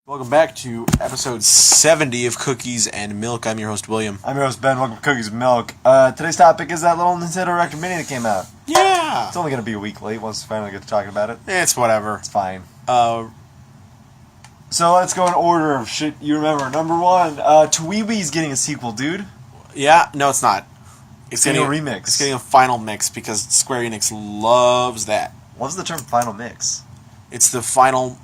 Welcome back to episode 70 of Cookies and Milk. I'm your host, William. I'm your host, Ben. Welcome to Cookies and Milk. Today's topic is that little Nintendo Direct Mini that came out. Yeah! It's only going to be a week late once we finally get to talking about it. It's whatever. It's fine. Uh, So let's go in order of shit you remember. Number one, Tweebee's getting a sequel, dude. yeah, no, it's not. It's getting a remix. It's getting a final mix because Square Enix loves that. What's the term final mix? It's the final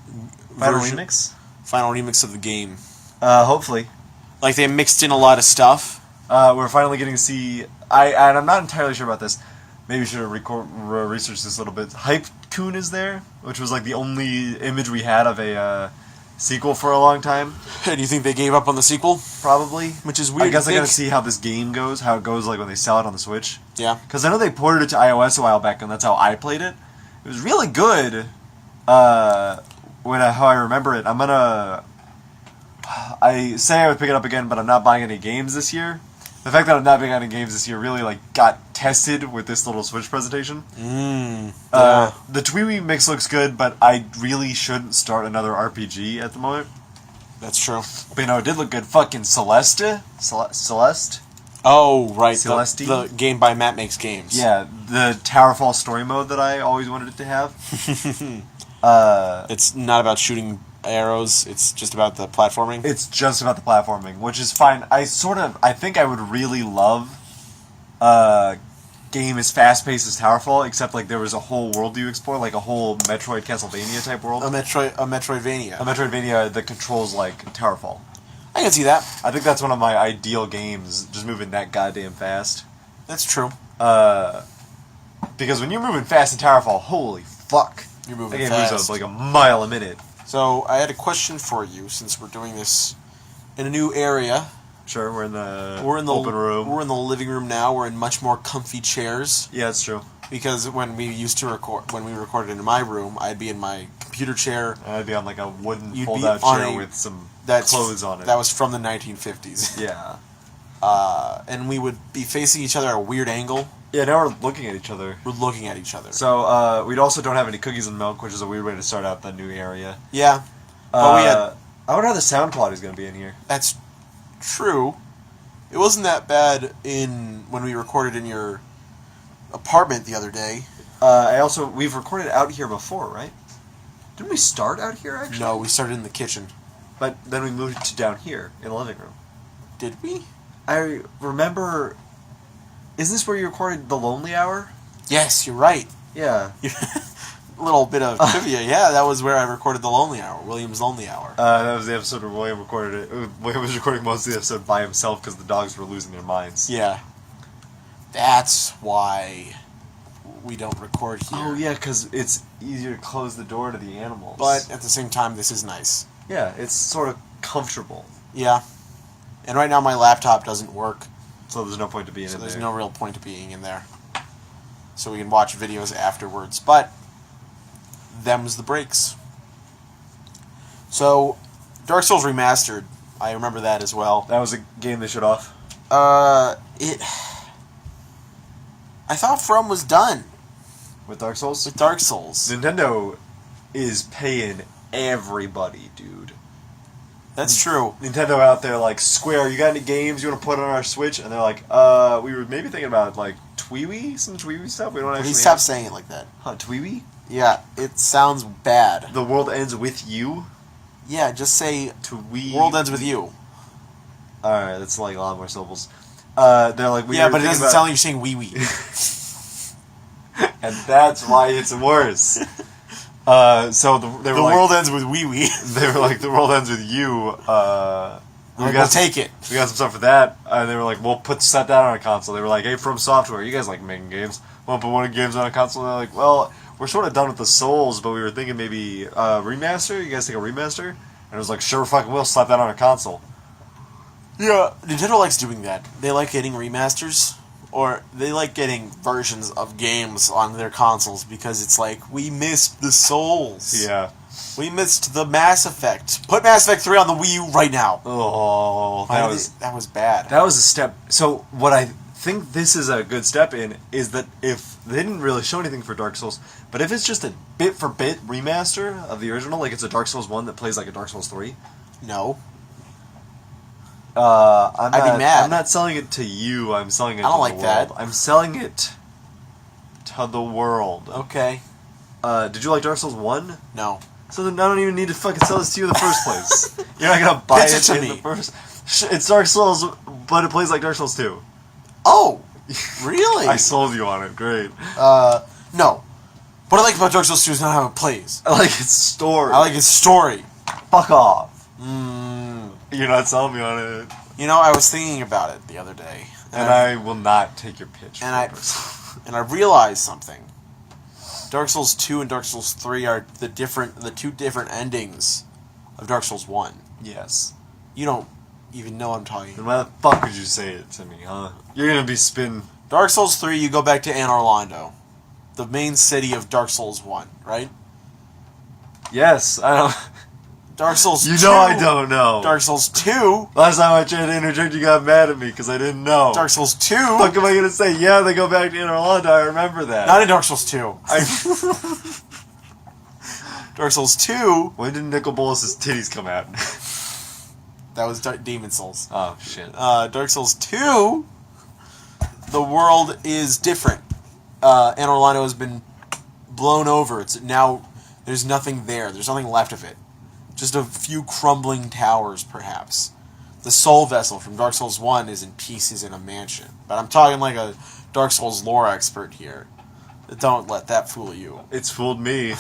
version, remix? final remix of the game. Hopefully. Like, they mixed in a lot of stuff. We're finally getting to see... and I'm not entirely sure about this. Maybe we should have researched this a little bit. Hype-Kun is there, which was like the only image we had of a sequel for a long time. And you think they gave up on the sequel? Probably. Which is weird. I guess I gotta see how this game goes, how it goes like when they sell it on the Switch. Yeah. Because I know they ported it to iOS a while back, and that's how I played it. It was really good. How I remember it, I say I would pick it up again, but I'm not buying any games this year. The fact that I'm not buying any games this year really got tested with this little Switch presentation. Yeah. The Tweewee mix looks good, but I really shouldn't start another RPG at the moment. That's true. But it did look good. Fucking Celeste? Oh, right. Celeste? The game by Matt Makes Games. Yeah, the Towerfall story mode that I always wanted it to have. It's not about shooting arrows, it's just about the platforming. It's just about the platforming, which is fine. I think I would really love a game as fast-paced as Towerfall, except there was a whole world you explore, like a whole Metroid Castlevania type world. A Metroidvania. A Metroidvania that controls like Towerfall. I can see that. I think that's one of my ideal games, just moving that goddamn fast. That's true. Because when you're moving fast in Towerfall, holy fuck. You're moving that game fast. moves like a mile a minute. So, I had a question for you, since we're doing this in a new area. Sure, we're in the open room. We're in the living room now. We're in much more comfy chairs. Yeah, that's true. Because when we recorded in my room, I'd be in my computer chair. I'd be on like a wooden You'd fold-out be on chair a- with some That's clothes on it. That was from the 1950s. Yeah. And we would be facing each other at a weird angle. Yeah, now we're looking at each other. We're looking at each other. So, we also don't have any cookies and milk, which is a weird way to start out the new area. Yeah. But I wonder how the sound quality is going to be in here. That's true. It wasn't that bad when we recorded in your apartment the other day. We've recorded out here before, right? Didn't we start out here, actually? No, we started in the kitchen. But then we moved to down here, in the living room. Did we? I remember... Isn't this where you recorded The Lonely Hour? Yes, you're right. Yeah. A little bit of trivia. Yeah, that was where I recorded The Lonely Hour, William's Lonely Hour. That was the episode where William recorded it. William was recording most of the episode by himself because the dogs were losing their minds. Yeah. That's why we don't record here. Oh, yeah, because it's easier to close the door to the animals. But at the same time, this is nice. Yeah, it's sort of comfortable. Yeah. And right now my laptop doesn't work. So there's no point to being in there. So there's no real point to being in there. So we can watch videos afterwards. But them's the breaks. So, Dark Souls Remastered. I remember that as well. That was a game they shut off? I thought From was done. With Dark Souls? With Dark Souls. Nintendo is paying everybody, dude. That's true. Nintendo out there like, Square, you got any games you want to put on our Switch? And they're like, we were maybe thinking about like Tweewee? Some Tweewee stuff? We don't actually Please stop saying it like that. Huh, Tweewee? Yeah, it sounds bad. The world ends with you? Yeah, just say Tweewee. World ends with you. Alright, that's like a lot more syllables. They're like, yeah, but it doesn't sound like you're saying wee wee. And that's why it's worse. The world ends with wee wee. They were like, the world ends with you. We'll take it. We got some stuff for that. And they were like, we'll set that on a console. They were like, hey, From Software, you guys like making games. We'll put one of games on a console. And they're like, well, we're sort of done with the Souls, but we were thinking maybe remaster. You guys think a remaster? And it was like, sure, fucking we'll slap that on a console. Yeah, Nintendo likes doing that. They like getting remasters, or they like getting versions of games on their consoles because it's like, we missed the Souls. Yeah. We missed the Mass Effect. Put Mass Effect 3 on the Wii U right now. Oh, that was bad. That was a step. So what I think this is a good step in is that if they didn't really show anything for Dark Souls, but if it's just a bit for bit remaster of the original, like it's a Dark Souls 1 that plays like a Dark Souls 3. No. I'd be mad. I'm not selling it to you. I'm selling it I don't to like the world. that. I'm selling it to the world. Okay. Did you like Dark Souls 1? No. So then I don't even need to fucking sell this to you in the first place. You're not gonna buy Pitch it it to in me. the first. It's Dark Souls, but it plays like Dark Souls 2. Oh, really? I sold you on it. Great. No. What I like about Dark Souls 2 is not how it plays. I like its story. I like its story. Fuck off. Mm. You're not selling me on it. You know, I was thinking about it the other day, And I will not take your pitch. and I realized something. Dark Souls 2 and Dark Souls 3 are the two different endings of Dark Souls 1. Yes. You don't even know what I'm talking Then about. why the fuck would you say it to me, huh? You're gonna be spin. Dark Souls 3, you go back to Anor Londo, the main city of Dark Souls 1, right? Yes, I don't. Dark Souls 2. You know I don't know. Dark Souls 2. Last time I tried to interject, you got mad at me because I didn't know. Dark Souls 2. What am I gonna say? Yeah, they go back to Inner Orlando. I remember that. Not in Dark Souls 2. Dark Souls 2. When did Nicol Bolas' titties come out? That was Demon Souls. Oh shit. Dark Souls 2. The world is different. Anor Londo has been blown over. It's now there's nothing there. There's nothing left of it. Just a few crumbling towers, perhaps. The Soul Vessel from Dark Souls 1 is in pieces in a mansion. But I'm talking like a Dark Souls lore expert here. Don't let that fool you. It's fooled me.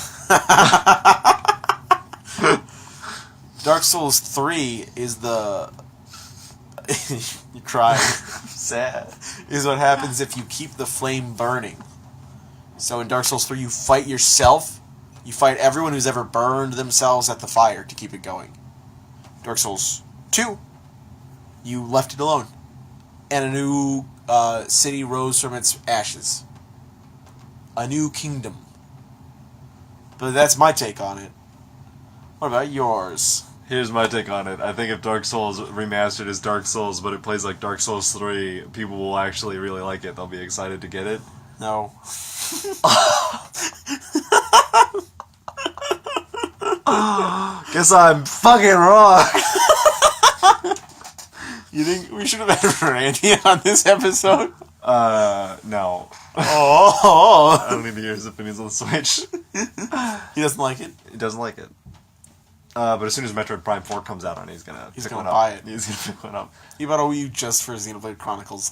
Dark Souls 3 is the... you cried. Sad. Is what happens if you keep the flame burning. So in Dark Souls 3, you fight yourself. You fight everyone who's ever burned themselves at the fire to keep it going. Dark Souls 2, you left it alone. And a new city rose from its ashes. A new kingdom. But that's my take on it. What about yours? Here's my take on it. I think if Dark Souls Remastered is Dark Souls, but it plays like Dark Souls 3, people will actually really like it. They'll be excited to get it. No. Guess I'm fucking wrong. You think we should have had Randy on this episode? No. Oh. I don't need to hear his opinions on the Switch. He doesn't like it? He doesn't like it. But as soon as Metroid Prime 4 comes out, he's gonna buy it. He's gonna pick one up. He bought a Wii U just for Xenoblade Chronicles.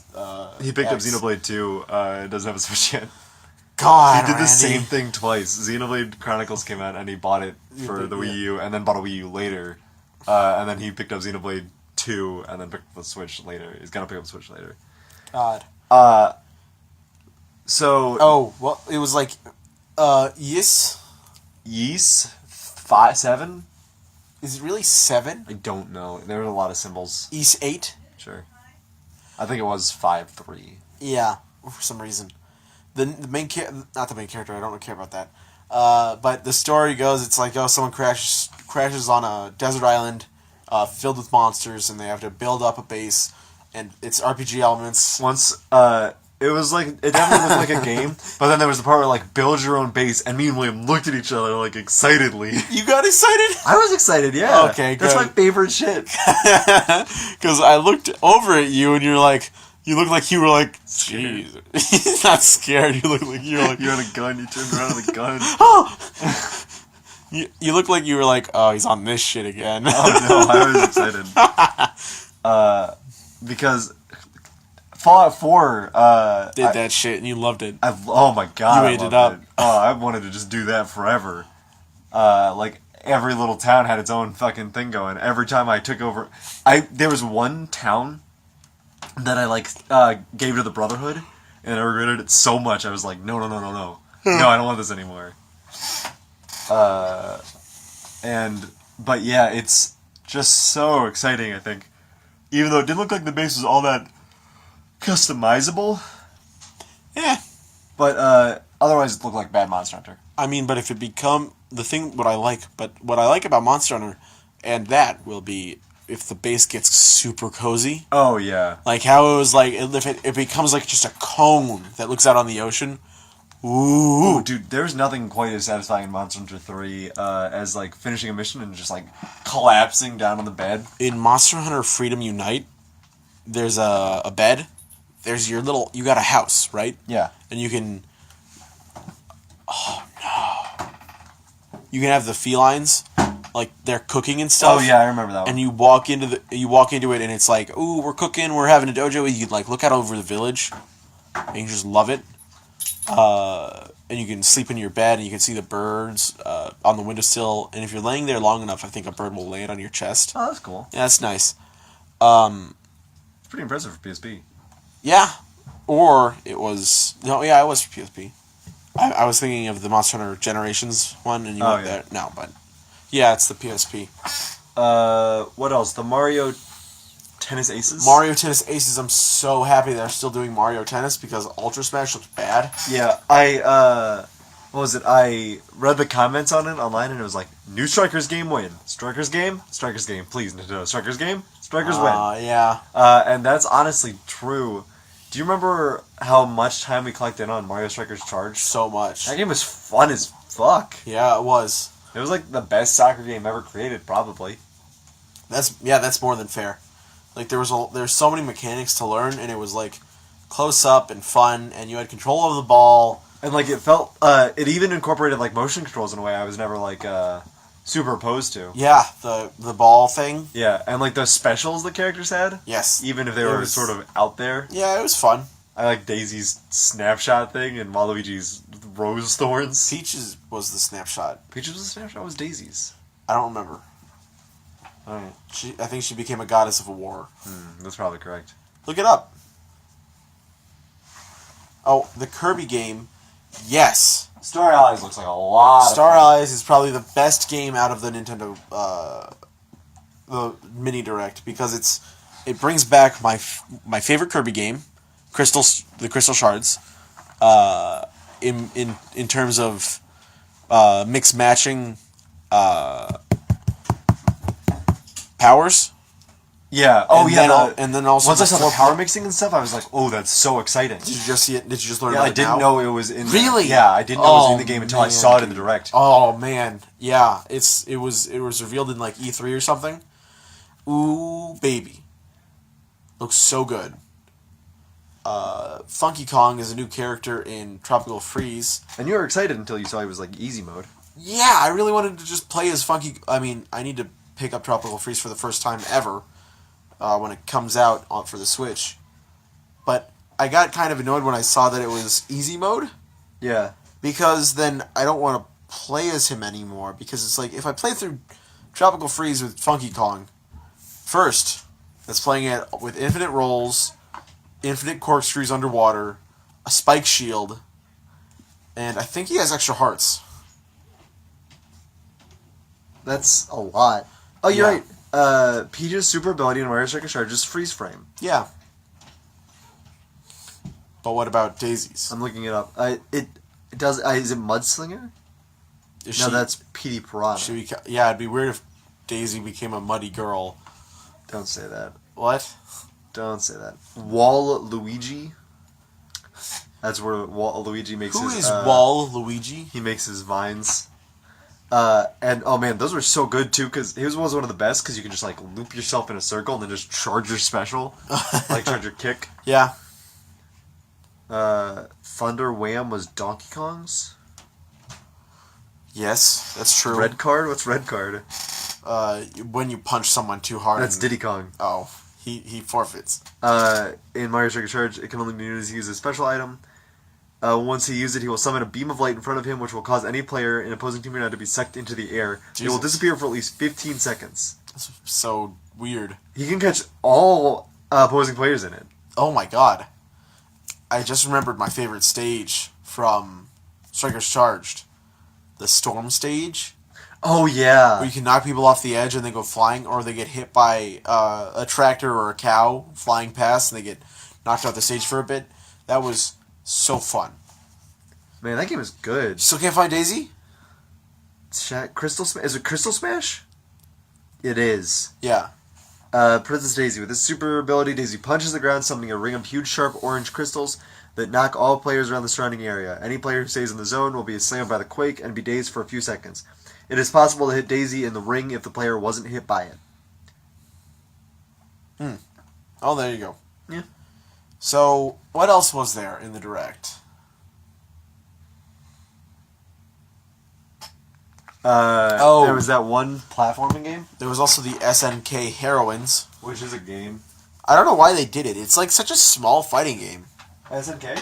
He picked X. up Xenoblade 2. It doesn't have a Switch yet. God, He did the Randy. same thing twice. Xenoblade Chronicles came out, and he bought it for the Wii U, and then bought a Wii U later. And then he picked up Xenoblade 2, and then picked up the Switch later. He's gonna pick up the Switch later. God. So... Oh, well, it was like, yes? Ys? 5, 7? Is it really 7? I don't know. There were a lot of symbols. East 8? Sure. I think it was 5-3. Yeah, for some reason. The main not the main character, I don't care about that. But the story goes, it's like, someone crashes on a desert island filled with monsters, and they have to build up a base, and it's RPG elements. Once, it was like, it definitely looked like a game, but then there was the part where, like, build your own base, and me and William looked at each other, like, excitedly. You got excited? I was excited, yeah. Okay, That's good. my favorite shit. Because I looked over at you, and you looked like you were like, jeez. He's not scared. You look like you're like... You had a gun, you turned around with a gun. Oh! You look like you were like, oh, he's on this shit again. Oh, no, I was excited. Because Fallout 4... Did that shit, and you loved it. Oh my god, You I ate it loved up. Oh, I wanted to just do that forever. Like, every little town had its own fucking thing going. Every time I took over... There was one town that I, gave to the Brotherhood, and I regretted it so much. I was like, no. No, I don't want this anymore. But yeah, it's just so exciting, I think. Even though it didn't look like the base was all that customizable. Yeah. But, otherwise it looked like bad Monster Hunter. I mean, but if it become... what I like about Monster Hunter, and that will be if the base gets super cozy. Oh yeah. Like how it was like if it becomes like just a cone that looks out on the ocean. Ooh, Ooh, dude, there's nothing quite as satisfying in Monster Hunter 3 as like finishing a mission and just like collapsing down on the bed. In Monster Hunter Freedom Unite, there's a bed. There's your little. You got a house, right? Yeah. And you can. Oh no! You can have the felines, like they're cooking and stuff. Oh yeah, I remember that one. And you walk into it, and it's like, ooh, we're cooking, we're having a dojo. You like look out over the village, and you just love it. And you can sleep in your bed, and you can see the birds on the windowsill. And if you're laying there long enough, I think a bird will land on your chest. Oh, that's cool. Yeah, that's nice. It's pretty impressive for PSP. Yeah, or it was no, yeah, it was for PSP. I was thinking of the Monster Hunter Generations one, and you went there. No, but yeah, it's the PSP. What else? The Mario Tennis Aces? Mario Tennis Aces, I'm so happy they're still doing Mario Tennis because Ultra Smash looks bad. Yeah, what was it? I read the comments on it online and it was like, new Strikers game win. Strikers game? Strikers game. Please, Nintendo. Strikers game? Strikers win. Yeah. And that's honestly true. Do you remember how much time we collected on Mario Strikers Charge? So much. That game was fun as fuck. Yeah, it was. It was like the best soccer game ever created, probably. That's more than fair. Like there's so many mechanics to learn, and it was like close up and fun, and you had control of the ball. And like it felt, it even incorporated like motion controls in a way I was never like super opposed to. Yeah, the ball thing. Yeah, and like those specials the characters had. Yes. Even if they were sort of out there. Yeah, it was fun. I like Daisy's snapshot thing and Waluigi's rose thorns. Peach's was the snapshot. Peach's was the snapshot? Was Daisy's? I don't remember. Oh. I think she became a goddess of a war. That's probably correct. Look it up. Oh, the Kirby game. Yes. Star Allies looks like a lot Star Allies is probably the best game out of the Nintendo the mini direct because it brings back my favorite Kirby game, the Crystal Shards. In terms of mix matching powers. Yeah. Oh, yeah. And then also once I saw the power mixing and stuff, I was like, "Oh, that's so exciting!" Did you just see it? Did you just learn? Yeah, about I it didn't now? know it was in. Really? Yeah, I didn't know it was in the game until I saw it in the direct. Oh man, yeah. It was revealed in like E3 or something. Ooh, baby, looks so good. Funky Kong is a new character in Tropical Freeze. And you were excited until you saw he was like easy mode. Yeah, I really wanted to just play as Funky. I mean, I need to pick up Tropical Freeze for the first time ever when it comes out for the Switch. But I got kind of annoyed when I saw that it was easy mode. Yeah. Because then I don't want to play as him anymore. Because it's like, if I play through Tropical Freeze with Funky Kong, first, that's playing it with infinite rolls, infinite corkscrews underwater, a spike shield, and I think he has extra hearts. That's a lot. Oh, you're right. Peach's super ability in Mario Strikers Charge is freeze frame. Yeah. But what about Daisy's? I'm looking it up. It does. Is it Mudslinger? No, that's PD Piranha. Yeah, it'd be weird if Daisy became a muddy girl. Don't say that. What? Don't say that. Wall Luigi. That's where Luigi makes his... Who is Wall Luigi? He makes his vines. And, oh man, those were so good too, because his was one of the best, because you can just, like, loop yourself in a circle and then just charge your special. Like, charge your kick. Yeah. Thunder Wham was Donkey Kong's. Yes, that's true. Red card? What's red card? When you punch someone too hard. That's Diddy Kong. Oh, he forfeits. In Mario Strikers Charge, it can only be used as a special item. Once he uses it, he will summon a beam of light in front of him, which will cause any player in opposing team or not to be sucked into the air. Jesus. It will disappear for at least 15 seconds. That's so weird. He can catch all opposing players in it. Oh my god. I just remembered my favorite stage from Strikers Charged. The Storm stage. Oh, yeah. Where you can knock people off the edge and they go flying, or they get hit by a tractor or a cow flying past and they get knocked off the stage for a bit. That was so fun. Man, that game is good. Still can't find Daisy? Crystal Smash? Is it Crystal Smash? It is. Yeah. Princess Daisy. With this super ability, Daisy punches the ground, summoning a ring of huge, sharp orange crystals that knock all players around the surrounding area. Any player who stays in the zone will be assailed by the quake and be dazed for a few seconds. It is possible to hit Daisy in the ring if the player wasn't hit by it. Oh, there you go. Yeah. So, what else was there in the Direct? There was that one platforming game, There was also the SNK Heroines. which is a game. I don't know why they did it. It's like such a small fighting game. SNK?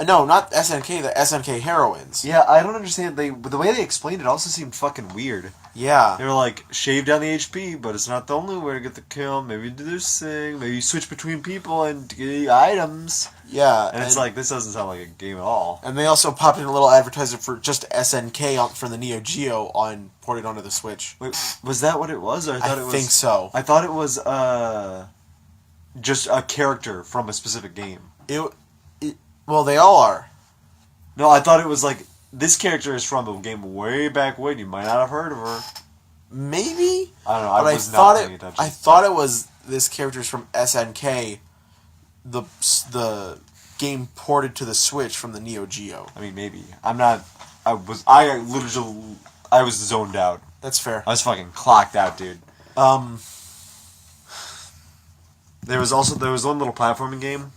No, not SNK, the SNK Heroines. Yeah, I don't understand. The way they explained it also seemed fucking weird. Yeah. They were like, shave down the HP, but it's not the only way to get the kill. Maybe do this thing. Maybe you switch between people and get items. Yeah. And it's like, this doesn't sound like a game at all. And they also popped in a little advertisement for just SNK for the Neo Geo ported onto the Switch. Wait, was that what it was? Or I think so. I thought it was just a character from a specific game. Well, they all are. No, I thought it was like, this character is from a game way back when. You might not have heard of her. Maybe? I don't know. But I was not paying attention. I thought it was this character's from SNK, the game ported to the Switch from the Neo Geo. I mean, maybe. I was zoned out. That's fair. I was fucking clocked out, dude. There was one little platforming game,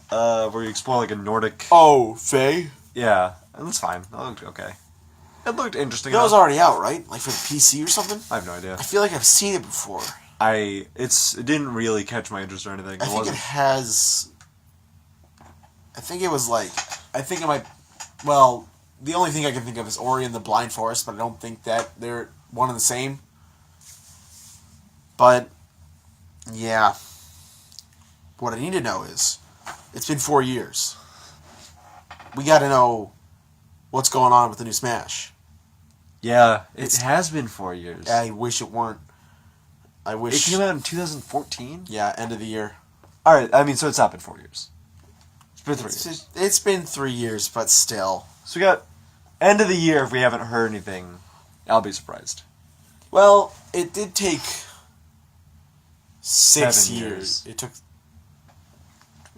where you explore like a Nordic. Oh, Faye? Yeah, and that's fine. That looked okay. It looked interesting. That was already out, right? Like for the PC or something? I have no idea. I feel like I've seen it before. It didn't really catch my interest or anything. I think it has. I think it was like. I think it might. Well, the only thing I can think of is Ori and the Blind Forest, but I don't think that they're one and the same. But, yeah. What I need to know is, it's been 4 years. We gotta know what's going on with the new Smash. Yeah, it has been 4 years. I wish it weren't. I wish. It came out in 2014? Yeah, end of the year. Alright, I mean, so it's not been 4 years. It's been 3 years. It's been 3 years, but still. So we got end of the year. If we haven't heard anything, I'll be surprised. Well, it did take 6 7 years. years. It took.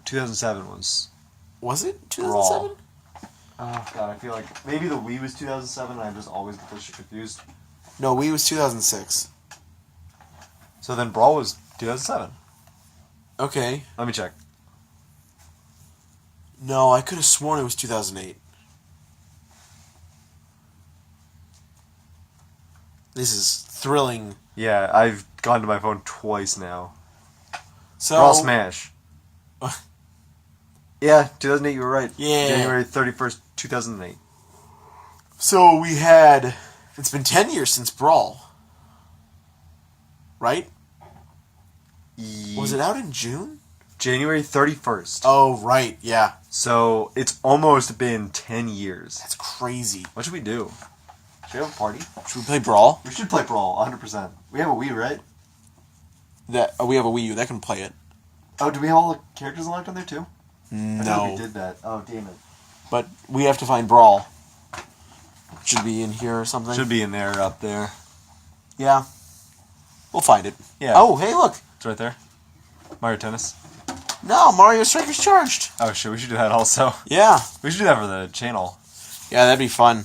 2007 was... Was it 2007? Brawl. Oh, God, I feel like maybe the Wii was 2007 and I just always get those shit confused. No, Wii was 2006. So then Brawl was 2007. Okay. Let me check. No, I could have sworn it was 2008. This is thrilling. Yeah, I've gone to my phone twice now. So, Brawl Smash. Yeah, 2008, you were right. Yeah. January 31st, 2008. So we had. It's been 10 years since Brawl. Right? Was it out in June? January 31st. Oh, right, yeah. So it's almost been 10 years. That's crazy. What should we do? Should we have a party? Should we play Brawl? We should play Brawl, 100%. We have a Wii, right? We have a Wii U that can play it. Oh, do we have all the characters unlocked on there too? I No. thought we did that. Oh, damn it. But we have to find Brawl. Should be in here or something. Should be in there, up there. Yeah. We'll find it. Yeah. Oh, hey, look. It's right there. Mario Tennis. No, Mario Strikers Charged. Oh shit, we should do that also. Yeah. We should do that for the channel. Yeah, that'd be fun.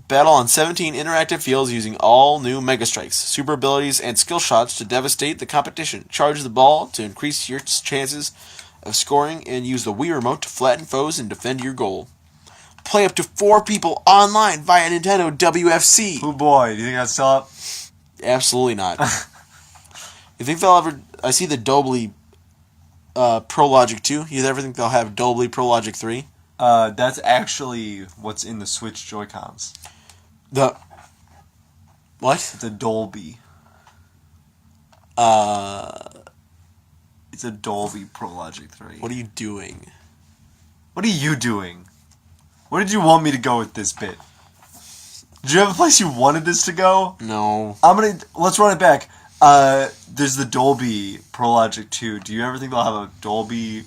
Battle on 17 interactive fields using all new Mega Strikes, super abilities, and skill shots to devastate the competition. Charge the ball to increase your chances of scoring, and use the Wii Remote to flatten foes and defend your goal. Play up to 4 people online via Nintendo WFC. Oh boy, do you think that's still up? Absolutely not. You think they'll ever... I see the Dolby Pro Logic 2. You ever think they'll have Dolby Pro Logic 3? That's actually what's in the Switch Joy-Cons. The... What? It's a Dolby. It's a Dolby Pro Logic 3. What are you doing? What are you doing? Where did you want me to go with this bit? Did you have a place you wanted this to go? No. Let's run it back. There's the Dolby Pro Logic 2. Do you ever think they'll have a Dolby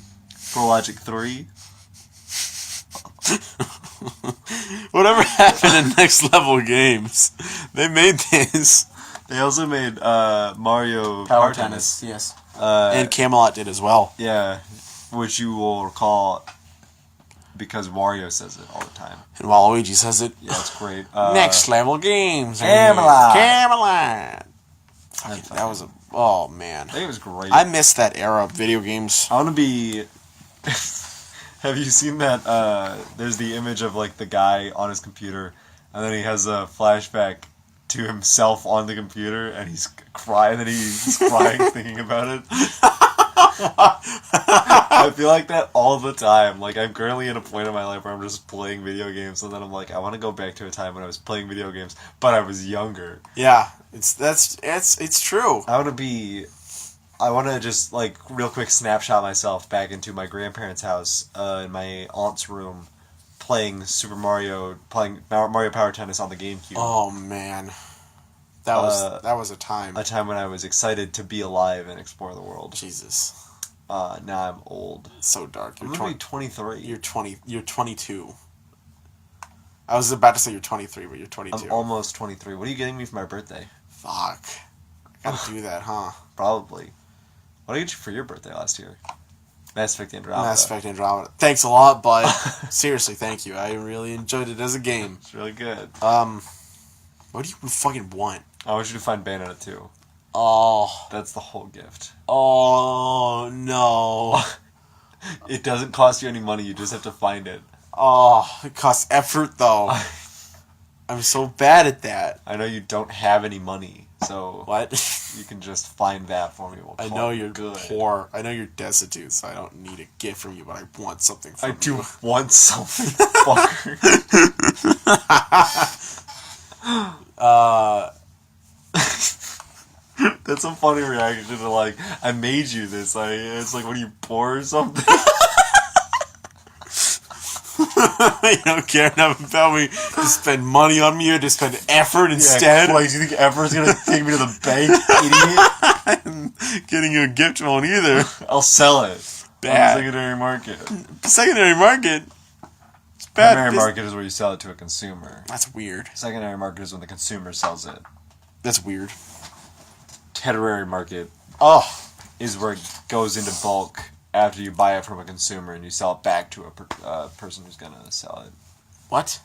Pro Logic 3? Whatever happened in Next Level Games? They made this. They also made Mario Power Tennis, yes. Uh, And Camelot did as well. yeah, which you will recall because Wario says it all the time. And Waluigi says it. Yeah, it's great. Next level games. Camelot. Camelot. Fucking, that was a... Oh, man. I think it was great. I miss that era of video games. I want to be... Have you seen that? There's the image of like the guy on his computer, and then he has a flashback to himself on the computer, and he's crying, and he's crying thinking about it. I feel like that all the time. Like, I'm currently in a point in my life where I'm just playing video games, and then I'm like, I want to go back to a time when I was playing video games, but I was younger. Yeah, it's true. I want to just, like, real quick snapshot myself back into my grandparents' house, in my aunt's room, playing Mario Power Tennis on the GameCube. Oh, man. That was a time. A time when I was excited to be alive and explore the world. Jesus. Now I'm old. It's so dark. I'm going to be 23. You're 22. I was about to say you're 23, but you're 22. I'm almost 23. What are you getting me for my birthday? Fuck. I gotta do that, huh? Probably. What did I get you for your birthday last year? Mass Effect Andromeda. Mass Effect Andromeda. Thanks a lot, bud. Seriously, thank you. I really enjoyed it as a game. It's really good. What do you fucking want? I want you to find Bayonetta 2. Oh. That's the whole gift. Oh, no. It doesn't cost you any money, you just have to find it. Oh, it costs effort, though. I'm so bad at that. I know you don't have any money, so... What? You can just find that for me. I know you're poor. I know you're destitute, so I don't need a gift from you, but I want something from you. I do want something, fucker. That's a funny reaction to, like, I made you this. It's like, what are you, poor or something? You don't care enough about me to spend money on me or to spend effort instead? Like, do you think effort's gonna take me to the bank, idiot? I'm getting you a gift won't either. I'll sell it. Bad. On the secondary market. Secondary market? It's bad. Primary market is where you sell it to a consumer. That's weird. Secondary market is when the consumer sells it. That's weird. Tertiary market is where it goes into bulk after you buy it from a consumer and you sell it back to a person who's gonna sell it. What?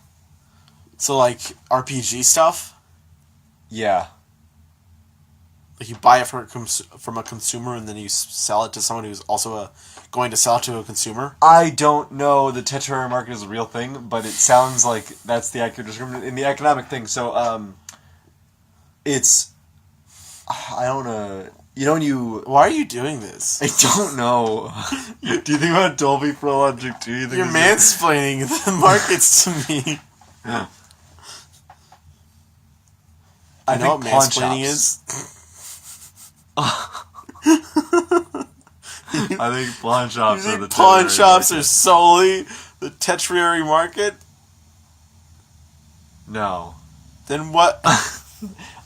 So, like, RPG stuff? Yeah. Like, you buy it from a consumer and then you sell it to someone who's also going to sell it to a consumer? I don't know the tertiary market is a real thing, but it sounds like that's the accurate description in the economic thing. So, it's... I don't know... You know when you... Why are you doing this? I don't know. Do you think about Dolby Pro Logic too? You're mansplaining the markets to me. I know what mansplaining is. I think pawn shops are the pawn shops market. are solely the tertiary market? No. Then what?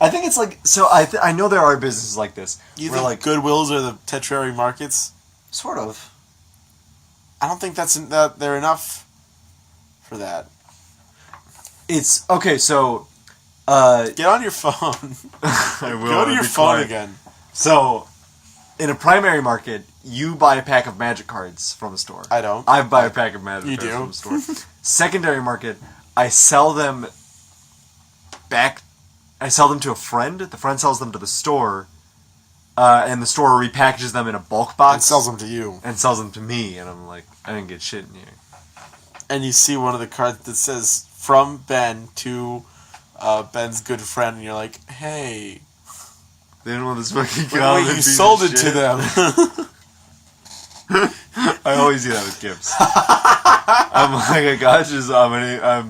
I think it's like... So I know there are businesses like this. You where, think like, Goodwills are the tertiary markets? Sort of. I don't think that they're enough for that. It's... Okay, so... Get on your phone. I will. Go to your phone again. So, in a primary market, you buy a pack of magic cards from a store. I don't. I buy a pack of magic cards do? from a store. Secondary market, I sell them back... I sell them to a friend. The friend sells them to the store. And the store repackages them in a bulk box. And sells them to you. And sells them to me. And I'm like, I didn't get shit in here. And you see one of the cards that says, from Ben to Ben's good friend. And you're like, hey. They didn't want this fucking wait, you sold it to them. I always do that with gifts. I'm like, I got you.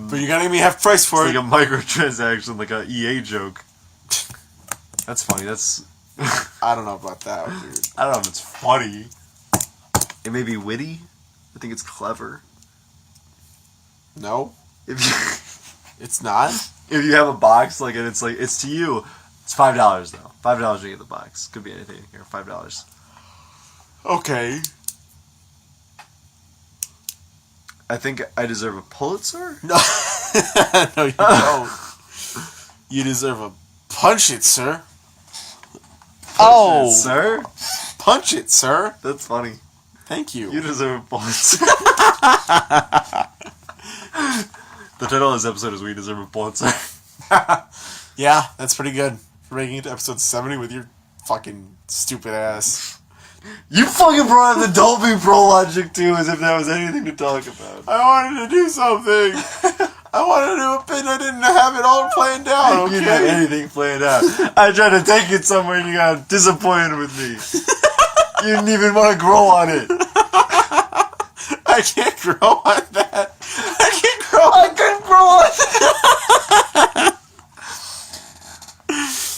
But you gotta give me half price for it's it. like a microtransaction, like a EA joke. That's funny. That's... I don't know about that, dude. I don't know if it's funny. It may be witty. I think it's clever. No. If you... It's not? If you have a box, like, and it's like, it's to you, it's $5 though. $5 to get the box. Could be anything here. $5. Okay. I think I deserve a Pulitzer? No, no, you don't. You deserve a punch it, sir. Oh, it, sir. Punch it, sir. That's funny. Thank you. You deserve a Pulitzer. The title of this episode is "We Deserve a Pulitzer." Yeah, that's pretty good. For making it to episode 70 with your fucking stupid ass. You fucking brought up the Dolby Pro Logic too, as if that was anything to talk about. I wanted to do something. I wanted to pin. I didn't have it all planned out. Okay? You didn't have anything planned out. I tried to take it somewhere and you got disappointed with me. You didn't even want to grow on it. I can't grow on that. I can't grow. I couldn't grow on it.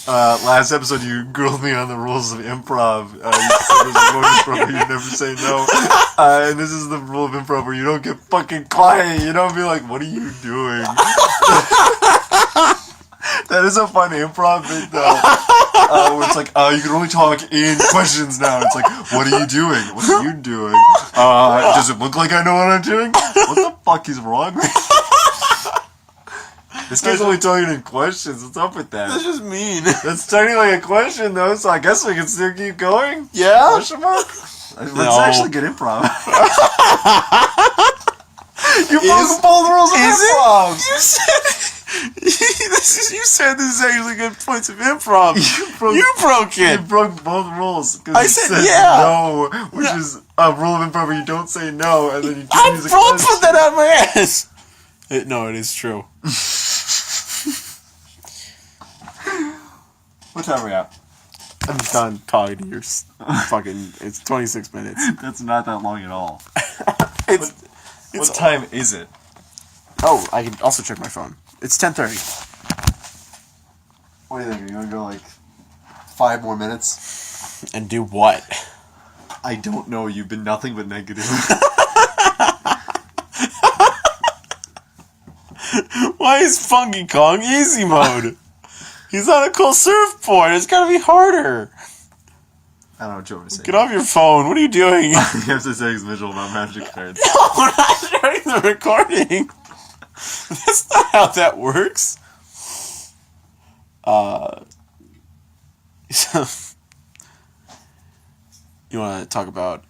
Last episode, you grilled me on the rules of improv. You said there's a bonus pro where you never say no. And this is the rule of improv where you don't get fucking quiet. You don't be like, what are you doing? That is a fun improv bit, though. Where it's like, you can only talk in questions now. It's like, what are you doing? What are you doing? Does it look like I know what I'm doing? What the fuck is wrong with me? This guy's only talking in questions. What's up with that? That's just mean. That's technically a question, though, so I guess we can still keep going. Yeah? Question mark? Let's No. actually get improv. You broke both rules of improv. You said you said this is actually good points of improv. You broke it. You broke both rules. I said yeah. No, which is a rule of improv where you don't say no, and then you I use a both question. put that out my ass. No, it is true. What time are we at? I'm done talking to your fucking. It's 26 minutes. That's not that long at all. What time is it? Oh, I can also check my phone. It's 10:30. What do you think? Are you gonna go like 5 more minutes? And do what? I don't know. You've been nothing but negative. Why is Funky Kong easy mode? He's on a cool surfboard. It's gotta be harder. I don't know what you want me to say. Get off your phone. What are you doing? You have to say visual, not magic cards. No, we're not starting the recording. That's not how that works. You want to talk about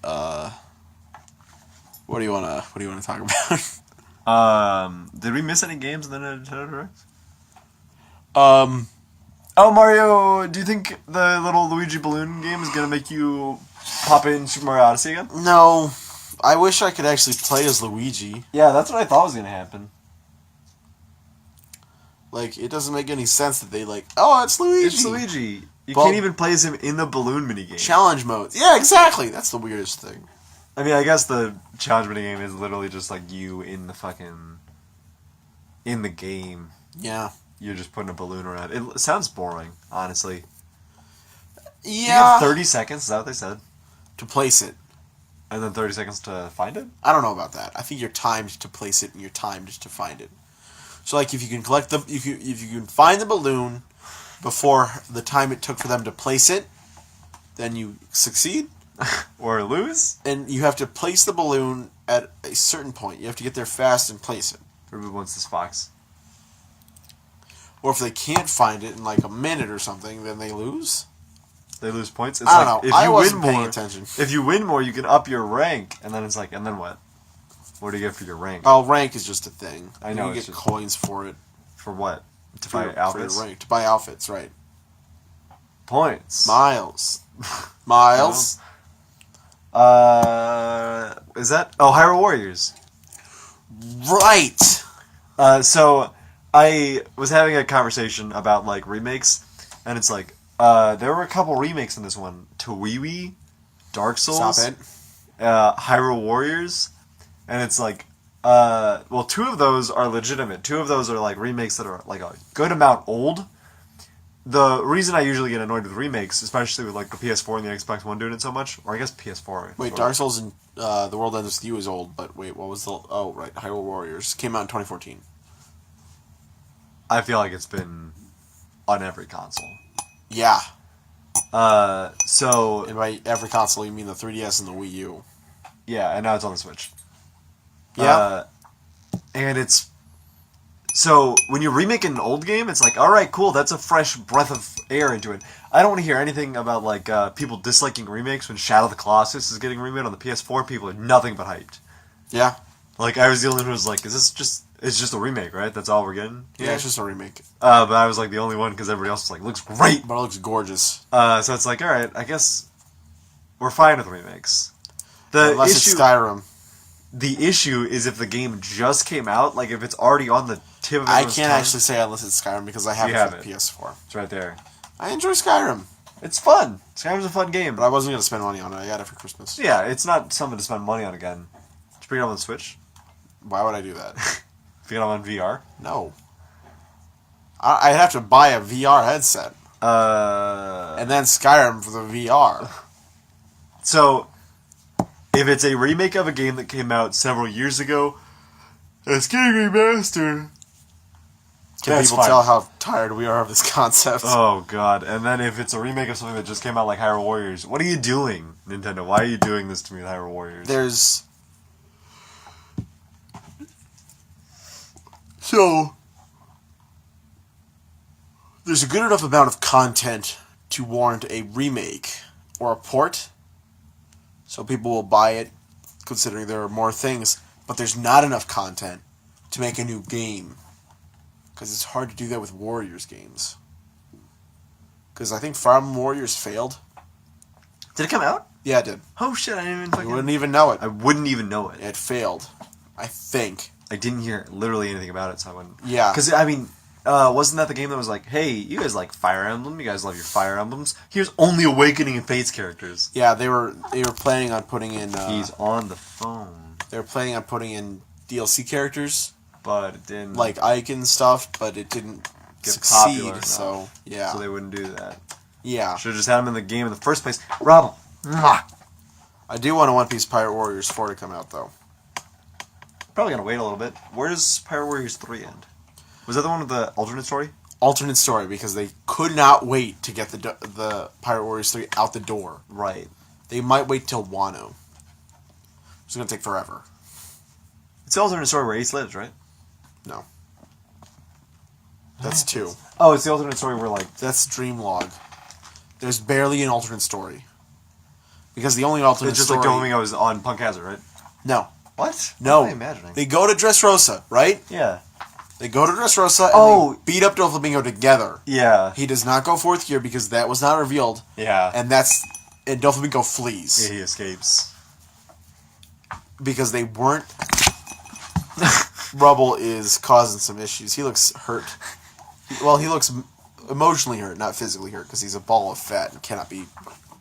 what do you want to talk about? Did we miss any games in the Nintendo Direct? Oh, Mario, do you think the little Luigi balloon game is gonna make you pop in Super Mario Odyssey again? No. I wish I could actually play as Luigi. Yeah, that's what I thought was gonna happen. Like, it doesn't make any sense that they it's Luigi. It's Luigi. You Well, can't even play as him in the balloon minigame. Challenge modes. Yeah, exactly. That's the weirdest thing. I mean, I guess the challenge minigame is literally just like you in the fucking... in the game. Yeah. You're just putting a balloon around. It sounds boring, honestly. You Yeah. have 30 seconds, is that what they said? To place it. And then 30 seconds to find it? I don't know about that. I think you're timed to place it and you're timed to find it. So, like, if you can collect the... If you can find the balloon before the time it took for them to place it, then you succeed. Or lose? And you have to place the balloon at a certain point. You have to get there fast and place it. Everybody wants this fox. Or if they can't find it in like a minute or something, then they lose. They lose points? It's I don't know. If I you wasn't win paying more, attention. If you win more, you can up your rank. And then it's like, and then what? What do you get for your rank? Oh, rank is just a thing. I know, You it's get just- coins for it. For what? To For buy your outfits? rank. To buy outfits, right. Points. Miles. Miles. Is that... Oh, Hyrule Warriors. Right. So, I was having a conversation about, like, remakes, and it's like, there were a couple remakes in this one. Tawiwi, Dark Souls, Stop it. Hyrule Warriors, and it's like, well, 2 of those are legitimate. 2 of those are, like, remakes that are, like, a good amount old. The reason I usually get annoyed with remakes, especially with, like, the PS4 and the Xbox One doing it so much, or I guess PS4. Wait, Dark Souls and The World Ends With You is old, but wait, what was the... Oh, right, Hyrule Warriors. Came out in 2014. I feel like it's been on every console. Yeah. So... And by every console, you mean the 3DS and the Wii U. Yeah, and now it's on the Switch. Yeah. And it's So when you're remaking an old game, it's like, all right, cool, that's a fresh breath of air into it. I don't want to hear anything about like people disliking remakes. When Shadow of the Colossus is getting remade on the PS4, people are nothing but hyped. Yeah. Like I was the only one who was like, is this just? It's just a remake, right? That's all we're getting. Yeah, it's just a remake. But I was like the only one because everybody else was like, looks great. But it looks gorgeous. So it's like, all right, I guess we're fine with remakes. Unless it's Skyrim. The issue is if the game just came out, like if it's already on the tip of I everyone's can't tongue. actually say unless it's Skyrim because I have You it have for the it. PS4. It's right there. I enjoy Skyrim, It's fun. Skyrim's a fun game. but I wasn't going to spend money on it. I got it for Christmas. Yeah, it's not something to spend money on again. Did you bring it on the Switch? Why would I do that? If you get it on VR? No. I'd have to buy a VR headset. And And then Skyrim for the VR. so, if it's a remake of a game that came out several years ago, it's getting remastered. Can That's people fine. tell how tired we are of this concept? Oh god! And then if it's a remake of something that just came out, like Hyrule Warriors, what are you doing, Nintendo? Why are you doing this to me with Hyrule Warriors? There's a good enough amount of content to warrant a remake or a port, so people will buy it, considering there are more things. But there's not enough content to make a new game, because it's hard to do that with Warriors games. Because I think Fire Emblem Warriors failed. Did it come out? Yeah, it did. Oh shit! I didn't even You fucking. wouldn't even know it. I wouldn't even know it. It failed. I think. I didn't hear literally anything about it, so I wouldn't. Yeah. Because I mean, wasn't that the game that was like, hey, you guys like Fire Emblem? You guys love your Fire Emblems? Here's only Awakening and Fates characters. Yeah, they were planning on putting in. He's on the phone, They were planning on putting in DLC characters but it didn't like Ike and stuff, but it didn't get succeed. popular enough, So yeah, so they wouldn't do that. yeah. Should have just had him in the game in the first place. Rob him. Mwah. I do want a One Piece Pirate Warriors 4 to come out though. Probably gonna wait a little bit. Where does Pirate Warriors 3 end? Was that the one with the alternate story? Alternate story, because they could not wait to get the Pirate Warriors 3 out the door. Right. They might wait till Wano. It's gonna take forever. It's the alternate story where Ace lives, right? No. That's 2. Oh, it's the alternate story where like That's Dreamlog. There's barely an alternate story. Because the only alternate it's just story... like Doflamingo was on Punk Hazard, right? No. What? No. What am I imagining? They go to Dressrosa, right? Yeah. They go to Dressrosa and Oh. they beat up Doflamingo together. Yeah. He does not go fourth gear because that was not revealed. Yeah. And Doflamingo flees. Yeah, he escapes. Because they weren't... Rubble is causing some issues. He looks hurt. Well, he looks emotionally hurt, not physically hurt, because he's a ball of fat and cannot be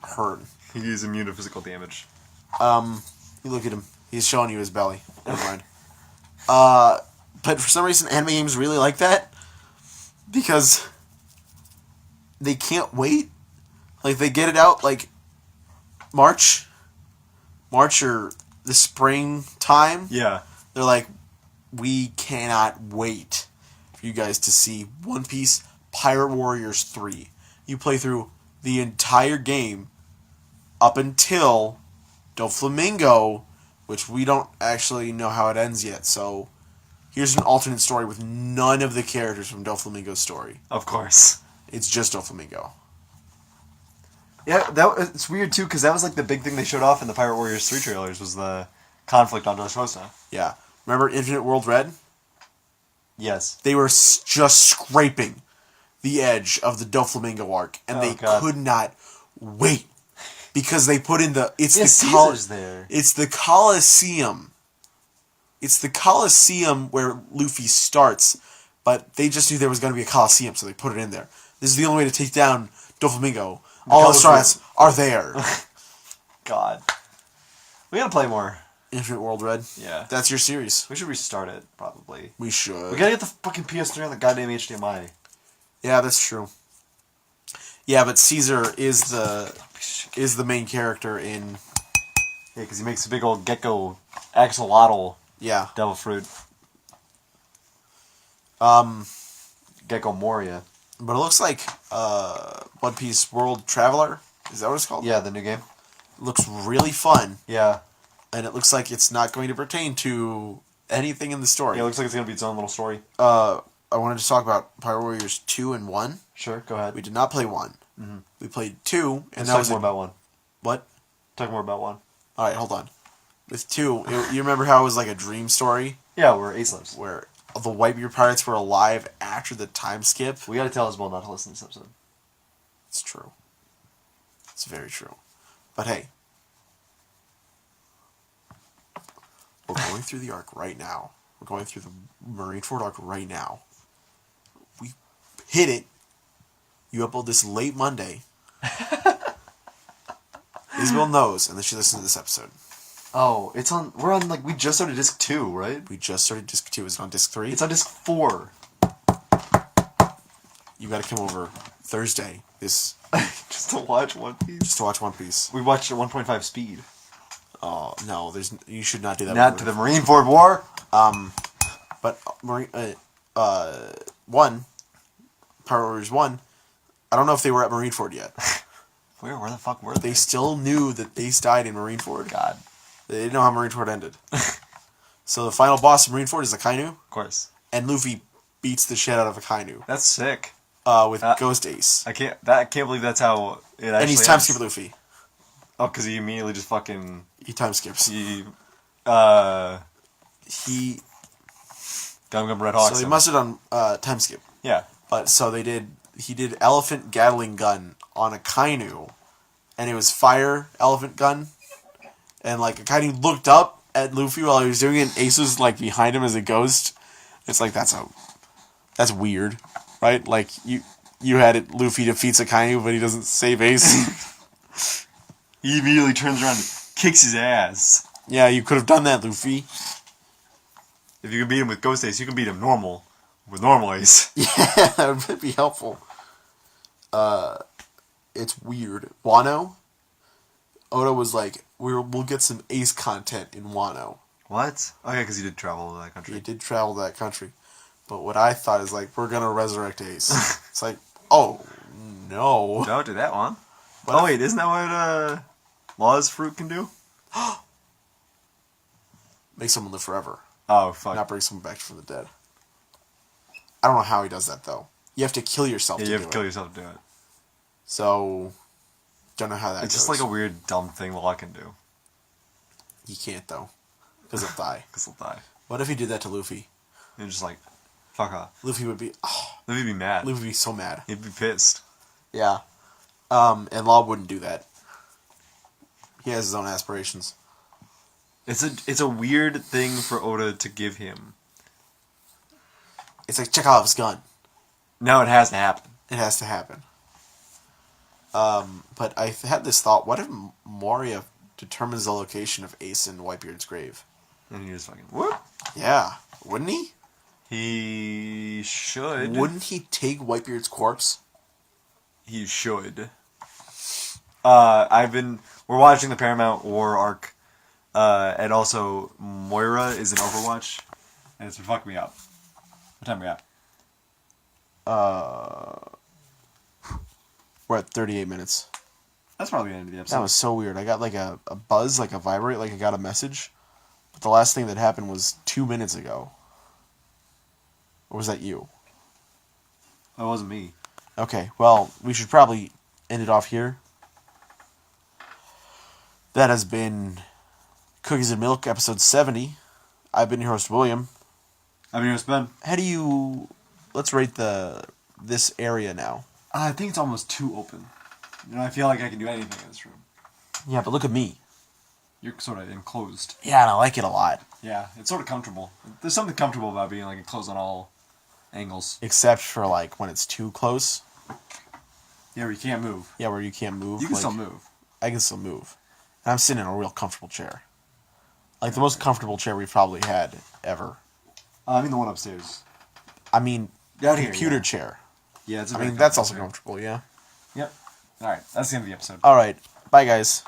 hurt. He's immune to physical damage. You look at him. He's showing you his belly. Never mind. But for some reason, anime games really like that. Because they can't wait. Like, they get it out, like, March or the springtime. Yeah. They're like, we cannot wait for you guys to see One Piece Pirate Warriors 3. You play through the entire game up until Doflamingo, which we don't actually know how it ends yet. So here's an alternate story with none of the characters from Doflamingo's story. Of course. It's just Doflamingo. Yeah, it's weird too because that was like the big thing they showed off in the Pirate Warriors 3 trailers was the conflict on Dressrosa. Yeah. Remember Infinite World Red? Yes. They were just scraping the edge of the Doflamingo arc, and they could not wait because they put in Caesar's there. It's the Colosseum. It's the Colosseum where Luffy starts, but they just knew there was going to be a Colosseum, so they put it in there. This is the only way to take down Doflamingo. All the stars are there. God. We gotta play more. Infinite World Red. Yeah. That's your series. We should restart it, probably. We should. We gotta get the fucking PS3 on the goddamn HDMI. Yeah, that's true. Yeah, but Caesar is the main character in... Yeah, because he makes a big old gecko axolotl Yeah. devil fruit. Gecko Moria. But it looks like One Piece World Traveler. Is that what it's called? Yeah, the new game. It looks really fun. Yeah. And it looks like it's not going to pertain to anything in the story. Yeah, it looks like it's gonna be its own little story. I wanted to talk about Pirate Warriors 2 and 1. Sure, go ahead. We did not play 1. Mm-hmm. We played 2, and Let's that talk was more about 1. What? Talk more about 1. All right, hold on. With 2, you remember how it was like a dream story Yeah, where Ace lives. where the Whitebeard pirates were alive after the time skip? We gotta tell Isabel not to listen to this episode. It's true. It's very true. But hey, we're going through the arc right now. We're going through the Marineford arc right now. We hit it. You upload this late Monday. Isabel knows, and then she listens to this episode. Oh, it's on. We're on we just started disc 2, right? We just started disc 2. Is it on disc 3? It's on disc 4. You got to come over Thursday. Just to watch One Piece. Just to watch One Piece. We watched at 1.5 speed. Oh no, you should not do that. Not to the Marineford War. But Pirate Warriors 1. I don't know if they were at Marineford yet. Where the fuck were they? They still knew that Ace died in Marineford. God. They didn't know how Marineford ended. So the final boss of Marineford is Akainu, Of course. and Luffy beats the shit out of Akainu That's sick. with Ghost Ace. I can't believe that's how it actually And he's time ends. skip Luffy. Oh, because he immediately just fucking... He time skips. He... He Gum Red Hawks. so they must have done time skip. Yeah. But so he did elephant Gatling gun on Akainu, and it was fire elephant gun, and Akainu looked up at Luffy while he was doing it, and Ace was behind him as a ghost. It's that's weird, right? You had it, Luffy defeats Akainu, but he doesn't save Ace. He immediately turns around and kicks his ass. Yeah, you could have done that, Luffy. If you can beat him with Ghost Ace, you can beat him with normal Ace. Yeah, that would be helpful. It's weird. Wano? Oda was like, we'll get some Ace content in Wano. What? Oh yeah, because he did travel to that country. He did travel to that country. But what I thought is we're gonna resurrect Ace. It's oh, no. Don't do that one. What Wait, isn't that what Law's fruit can do? Make someone live forever. Oh, fuck. Not bring someone back from the dead. I don't know how he does that, though. You have to kill yourself Yeah, to you do have it. to kill yourself to do it. So, don't know how that It's goes. just like a weird, dumb thing Law can do. He can't, though. Because he'll die. Because he'll die. What if he did that to Luffy? You're just fuck off. Luffy would be... Oh, Luffy'd be mad. Luffy would be so mad. He'd be pissed. Yeah. And Law wouldn't do that. He has his own aspirations. It's a weird thing for Oda to give him. It's like Chekhov's gun. Now it has to happen. It has to happen. But I had this thought, what if Moria determines the location of Ace and Whitebeard's grave? And he just fucking... Whoop! Yeah. Wouldn't he? He should. Wouldn't he take Whitebeard's corpse? He should. We're watching the Paramount War arc, and also Moira is in Overwatch, and it's fucking me up. What time are we at? We're at 38 minutes. That's probably the end of the episode. That was so weird. I got a buzz, a vibrate, I got a message. But the last thing that happened was 2 minutes ago. Or was that you? That wasn't me. Okay, well, we should probably end it off here. That has been Cookies and Milk, episode 70. I've been your host, William. I'm your host, Ben. How do you... Let's rate this area now. I think it's almost too open. I feel like I can do anything in this room. Yeah, but look at me. You're sort of enclosed. Yeah, and I like it a lot. Yeah, it's sort of comfortable. There's something comfortable about being enclosed on all angles. Except for when it's too close. Yeah, where you can't move. Yeah, where you can't move. You can still move. I can still move. And I'm sitting in a real comfortable chair. The most comfortable chair we've probably had ever. I mean the one upstairs. I mean, Down here, computer yeah. chair. Yeah, it's I mean, that's also comfortable, yeah. Yep. Alright, that's the end of the episode. Alright, bye guys.